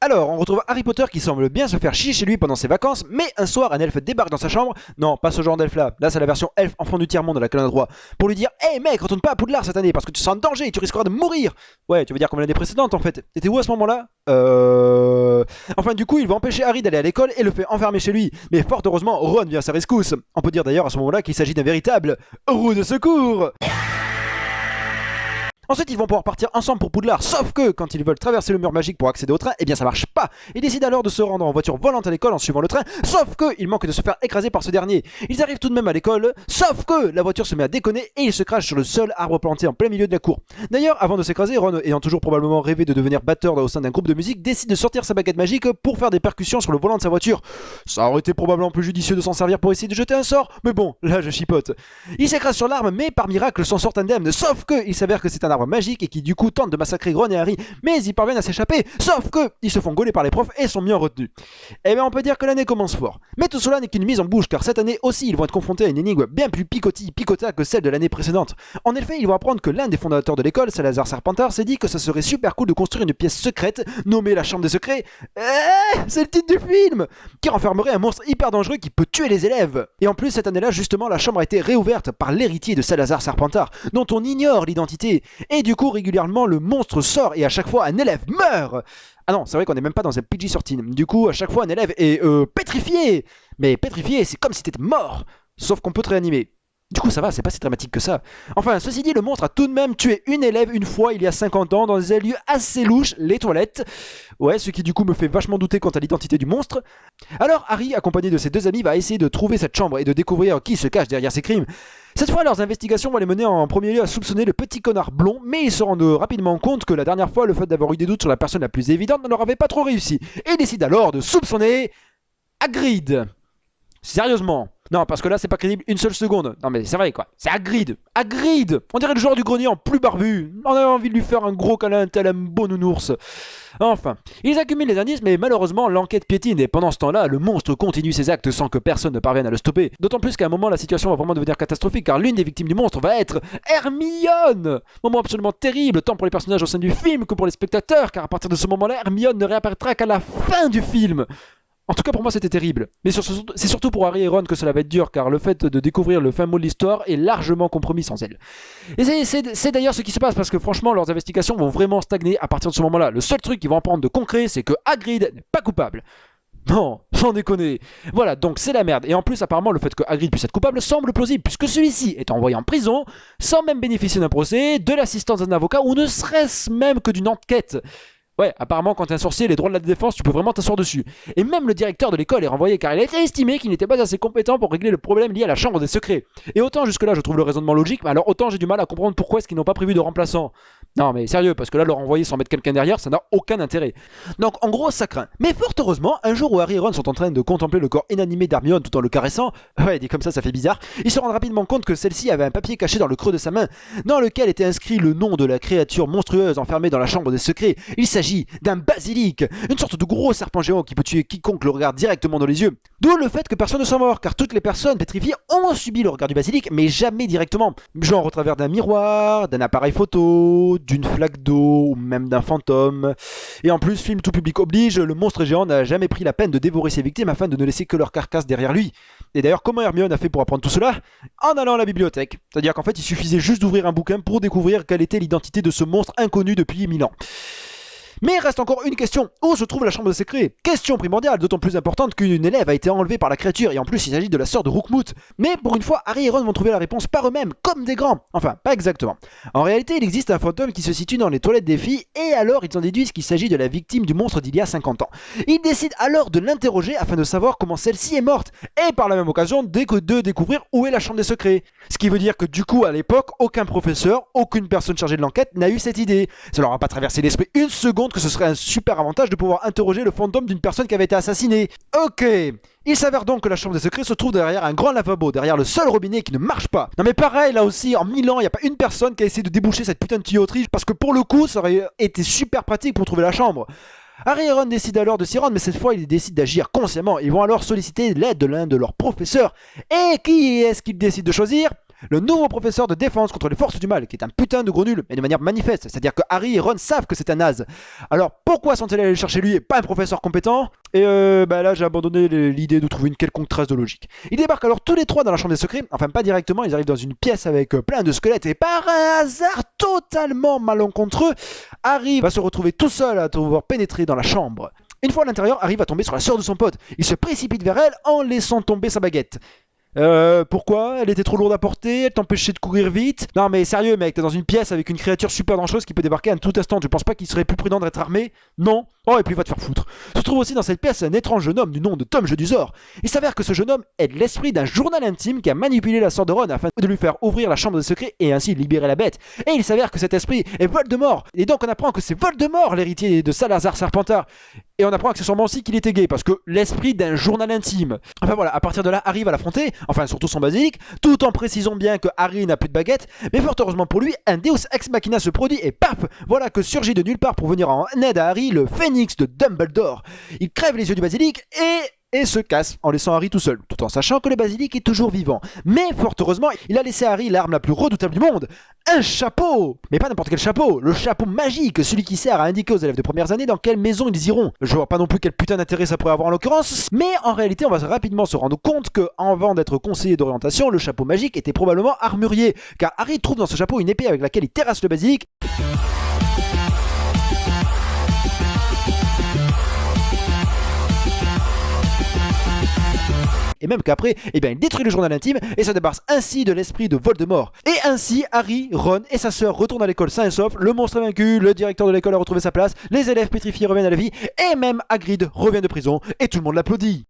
Alors, on retrouve Harry Potter qui semble bien se faire chier chez lui pendant ses vacances, mais un soir, un elfe débarque dans sa chambre. Non, pas ce genre d'elfe là. Là, c'est la version elfe enfant du tiers-monde de la colonne droit. Pour lui dire: Hey mec, retourne pas à Poudlard cette année parce que tu seras en danger et tu risqueras de mourir. Ouais, tu veux dire comme l'année précédente en fait. T'étais où à ce moment-là? Enfin, du coup, il va empêcher Harry d'aller à l'école et le fait enfermer chez lui. Mais fort heureusement, Ron vient à sa rescousse. On peut dire d'ailleurs à ce moment-là qu'il s'agit d'un véritable roue de secours. Ensuite, ils vont pouvoir partir ensemble pour Poudlard, sauf que quand ils veulent traverser le mur magique pour accéder au train, eh bien ça marche pas. Ils décident alors de se rendre en voiture volante à l'école en suivant le train, sauf que ils manquent de se faire écraser par ce dernier. Ils arrivent tout de même à l'école, sauf que la voiture se met à déconner et ils se crachent sur le seul arbre planté en plein milieu de la cour. D'ailleurs, avant de s'écraser, Ron, ayant toujours probablement rêvé de devenir batteur au sein d'un groupe de musique, décide de sortir sa baguette magique pour faire des percussions sur le volant de sa voiture. Ça aurait été probablement plus judicieux de s'en servir pour essayer de jeter un sort, mais bon, là je chipote. Il s'écrase sur l'arbre, mais par miracle s'en sort indemne, sauf que il s'avère que c'est un arbre magique et qui du coup tente de massacrer Ron et Harry, mais ils parviennent à s'échapper, sauf que ils se font gauler par les profs et sont mis en retenue. Et bien on peut dire que l'année commence fort. Mais tout cela n'est qu'une mise en bouche, car cette année aussi ils vont être confrontés à une énigme bien plus picota que celle de l'année précédente. En effet, ils vont apprendre que l'un des fondateurs de l'école, Salazar Serpentard, s'est dit que ça serait super cool de construire une pièce secrète nommée la Chambre des Secrets. C'est le titre du film, qui renfermerait un monstre hyper dangereux qui peut tuer les élèves. Et en plus, cette année-là, justement, la chambre a été réouverte par l'héritier de Salazar Serpentard, dont on ignore l'identité. Et du coup, régulièrement, le monstre sort et à chaque fois, un élève meurt. Ah non, c'est vrai qu'on n'est même pas dans un PG-13. Du coup, à chaque fois, un élève est pétrifié. Mais pétrifié, c'est comme si t'étais mort. Sauf qu'on peut te réanimer. Du coup, ça va, c'est pas si dramatique que ça. Enfin, ceci dit, le monstre a tout de même tué une élève une fois il y a 50 ans dans un lieu assez louche, les toilettes. Ouais, ce qui du coup me fait vachement douter quant à l'identité du monstre. Alors, Harry, accompagné de ses deux amis, va essayer de trouver cette chambre et de découvrir qui se cache derrière ces crimes. Cette fois, leurs investigations vont les mener en premier lieu à soupçonner le petit connard blond, mais ils se rendent rapidement compte que la dernière fois, le fait d'avoir eu des doutes sur la personne la plus évidente ne leur avait pas trop réussi. Et ils décident alors de soupçonner Hagrid. Sérieusement. Non, parce que là, c'est pas crédible une seule seconde. Non, mais c'est vrai, quoi. C'est Hagrid. Hagrid. On dirait le joueur du grenier en plus barbu. On avait envie de lui faire un gros câlin tel un beau nounours. Enfin, ils accumulent les indices, mais malheureusement, l'enquête piétine. Et pendant ce temps-là, le monstre continue ses actes sans que personne ne parvienne à le stopper. D'autant plus qu'à un moment, la situation va vraiment devenir catastrophique, car l'une des victimes du monstre va être Hermione. Moment absolument terrible, tant pour les personnages au sein du film que pour les spectateurs, car à partir de ce moment-là, Hermione ne réapparaîtra qu'à la fin du film. En tout cas, pour moi, c'était terrible. Mais c'est surtout pour Harry et Ron que cela va être dur, car le fait de découvrir le fin mot de l'histoire est largement compromis sans elle. Et c'est d'ailleurs ce qui se passe, parce que franchement, leurs investigations vont vraiment stagner à partir de ce moment-là. Le seul truc qu'ils vont apprendre de concret, c'est que Hagrid n'est pas coupable. Non, sans déconner. Voilà, donc c'est la merde. Et en plus, apparemment, le fait que Hagrid puisse être coupable semble plausible, puisque celui-ci est envoyé en prison, sans même bénéficier d'un procès, de l'assistance d'un avocat, ou ne serait-ce même que d'une enquête. Ouais, apparemment, quand t'es un sorcier, les droits de la défense, tu peux vraiment t'asseoir dessus. Et même le directeur de l'école est renvoyé car il a été estimé qu'il n'était pas assez compétent pour régler le problème lié à la chambre des secrets. Et autant jusque-là, je trouve le raisonnement logique, mais alors autant j'ai du mal à comprendre pourquoi est-ce qu'ils n'ont pas prévu de remplaçant. Non, mais sérieux, parce que là, le renvoyer sans mettre quelqu'un derrière, ça n'a aucun intérêt. Donc, en gros, ça craint. Mais fort heureusement, un jour où Harry et Ron sont en train de contempler le corps inanimé d'Hermione tout en le caressant, ouais, dit comme ça fait bizarre, ils se rendent rapidement compte que celle-ci avait un papier caché dans le creux de sa main, dans lequel était inscrit le nom de la créature monstrueuse enfermée dans la chambre des secrets. Il s'agit d'un basilic, une sorte de gros serpent géant qui peut tuer quiconque le regarde directement dans les yeux. D'où le fait que personne ne soit mort, car toutes les personnes pétrifiées ont subi le regard du basilic, mais jamais directement. Genre au travers d'un miroir, d'un appareil photo, d'une flaque d'eau, ou même d'un fantôme. Et en plus, film tout public oblige, le monstre géant n'a jamais pris la peine de dévorer ses victimes afin de ne laisser que leur carcasse derrière lui. Et d'ailleurs, comment Hermione a fait pour apprendre tout cela? En allant à la bibliothèque. C'est-à-dire qu'en fait, il suffisait juste d'ouvrir un bouquin pour découvrir quelle était l'identité de ce monstre inconnu depuis 1000 ans. Mais il reste encore une question. Où se trouve la chambre de secret? Question primordiale, d'autant plus importante qu'une élève a été enlevée par la créature, et en plus il s'agit de la sœur de Rookmoot. Mais pour une fois, Harry et Ron vont trouver la réponse par eux-mêmes, comme des grands. Enfin, pas exactement. En réalité, il existe un fantôme qui se situe dans les toilettes des filles, et alors ils en déduisent qu'il s'agit de la victime du monstre d'il y a 50 ans. Ils décident alors de l'interroger afin de savoir comment celle-ci est morte, et par la même occasion de découvrir où est la chambre des secrets. Ce qui veut dire que du coup, à l'époque, aucun professeur, aucune personne chargée de l'enquête n'a eu cette idée. Ça leur a pas traversé l'esprit une seconde que ce serait un super avantage de pouvoir interroger le fantôme d'une personne qui avait été assassinée. Ok. Il s'avère donc que la chambre des secrets se trouve derrière un grand lavabo, derrière le seul robinet qui ne marche pas. Non mais pareil, là aussi, en 1000 ans, il n'y a pas une personne qui a essayé de déboucher cette putain de tuyauterie, parce que pour le coup, ça aurait été super pratique pour trouver la chambre. Harry et Ron décident alors de s'y rendre, mais cette fois, ils décident d'agir consciemment. Ils vont alors solliciter l'aide de l'un de leurs professeurs. Et qui est-ce qu'ils décident de choisir? le nouveau professeur de défense contre les forces du mal, qui est un putain de gros nul, mais de manière manifeste. C'est-à-dire que Harry et Ron savent que c'est un naze. Alors pourquoi sont-ils allés chercher lui et pas un professeur compétent? Et là j'ai abandonné l'idée de trouver une quelconque trace de logique. Ils débarquent alors tous les trois dans la chambre des secrets, enfin pas directement, ils arrivent dans une pièce avec plein de squelettes et par un hasard totalement malencontreux, Harry va se retrouver tout seul à devoir pénétrer dans la chambre. Une fois à l'intérieur, Harry va tomber sur la sœur de son pote. Il se précipite vers elle en laissant tomber sa baguette. Pourquoi? Elle était trop lourde à porter, elle t'empêchait de courir vite. Non mais sérieux mec, t'es dans une pièce avec une créature super dangereuse qui peut débarquer à tout instant. Tu penses pas qu'il serait plus prudent d'être armé? Non. Oh et puis va te faire foutre. Se trouve aussi dans cette pièce un étrange jeune homme du nom de Tom Jedusor. Il s'avère que ce jeune homme est l'esprit d'un journal intime qui a manipulé la sœur de Ron afin de lui faire ouvrir la chambre des secrets et ainsi libérer la bête. Et il s'avère que cet esprit est Voldemort. Et donc on apprend que c'est Voldemort l'héritier de Salazar Serpentard. Et on apprend accessoirement aussi qu'il était gay parce que l'esprit d'un journal intime. Enfin voilà, à partir de là, Harry va l'affronter, enfin surtout son basilic, tout en précisant bien que Harry n'a plus de baguette. Mais fort heureusement pour lui, un Deus Ex Machina se produit et paf, voilà que surgit de nulle part pour venir en aide à Harry le Phénix de Dumbledore. Il crève les yeux du basilic et se casse en laissant Harry tout seul, tout en sachant que le basilic est toujours vivant. Mais fort heureusement, il a laissé à Harry l'arme la plus redoutable du monde, un chapeau. Mais pas n'importe quel chapeau, le chapeau magique, celui qui sert à indiquer aux élèves de premières années dans quelle maison ils iront. Je vois pas non plus quel putain d'intérêt ça pourrait avoir en l'occurrence, mais en réalité on va rapidement se rendre compte que, avant d'être conseiller d'orientation, le chapeau magique était probablement armurier, car Harry trouve dans ce chapeau une épée avec laquelle il terrasse le basilic. Et même qu'après, il détruit le journal intime et se débarrasse ainsi de l'esprit de Voldemort. Et ainsi, Harry, Ron et sa sœur retournent à l'école sains et saufs, le monstre est vaincu, le directeur de l'école a retrouvé sa place, les élèves pétrifiés reviennent à la vie, et même Hagrid revient de prison, et tout le monde l'applaudit.